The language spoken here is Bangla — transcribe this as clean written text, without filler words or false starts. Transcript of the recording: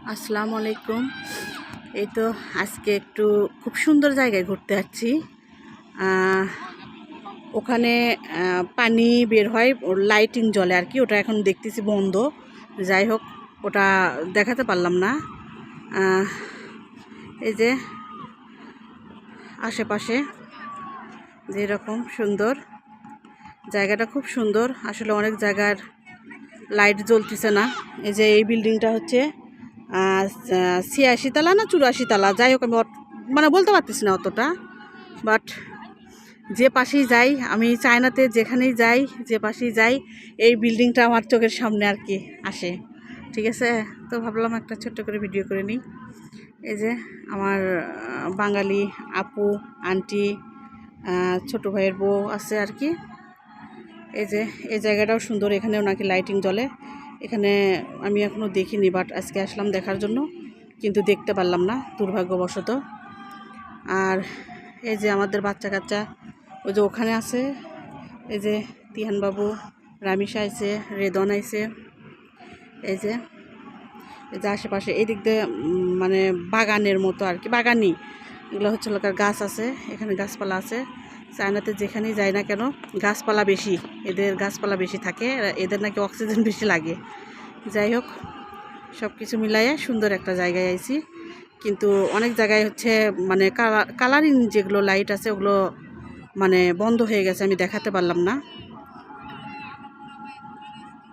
আসসালামু আলাইকুম। এই তো আজকে একটু খুব সুন্দর জায়গায় ঘুরতে যাচ্ছি। ওখানে পানি বের হয়, ওর লাইটিং জ্বলে আর কি। ওটা এখন দেখতেছি বন্ধ। যাই হোক, ওটা দেখাতে পারলাম না। এই যে আশেপাশে যেরকম সুন্দর জায়গাটা, খুব সুন্দর আসলে। অনেক জায়গার লাইট জ্বলতেছে না। এই যে এই বিল্ডিংটা হচ্ছে 86 তলা না 84 তলা, যাই হোক আমি মানে বলতে পারতেছি না অতটা। বাট যে পাশেই যাই আমি, চায়নাতে যেখানেই যাই, যে পাশেই যাই, এই বিল্ডিংটা আমার চোখের সামনে আর কি আসে। ঠিক আছে, তো ভাবলাম একটা ছোট্ট করে ভিডিও করে নিই। এই যে আমার বাঙালি আপু, আন্টি, ছোটো ভাইয়ের বউ আছে আর কি। এই যে এই জায়গাটাও সুন্দর, এখানেও নাকি লাইটিং জ্বলে। এখানে আমি এখনও দেখিনি, বাট আজকে আসলাম দেখার জন্য, কিন্তু দেখতে পারলাম না দুর্ভাগ্যবশত। আর এই যে আমাদের বাচ্চা কাচ্চা ওই যে ওখানে আছে। এই যে তিহানবাবু, রামিসা আইছে, রেদন আইছে। এই যে আশেপাশে এই দিক দিয়ে মানে বাগানের মতো আর কি, বাগানই এগুলো হচ্ছে লোকের গাছ আছে, এখানে গাছপালা আছে। চায়নাতে যেখানেই যায় না কেন গাছপালা বেশি, এদের গাছপালা বেশি থাকে, এদের নাকি অক্সিজেন বেশি লাগে। যাই হোক, সব কিছু মিলাইয়ে সুন্দর একটা জায়গায় আইছি। কিন্তু অনেক জায়গায় হচ্ছে মানে কালারিং যেগুলো লাইট আছে ওগুলো মানে বন্ধ হয়ে গেছে, আমি দেখাতে পারলাম না।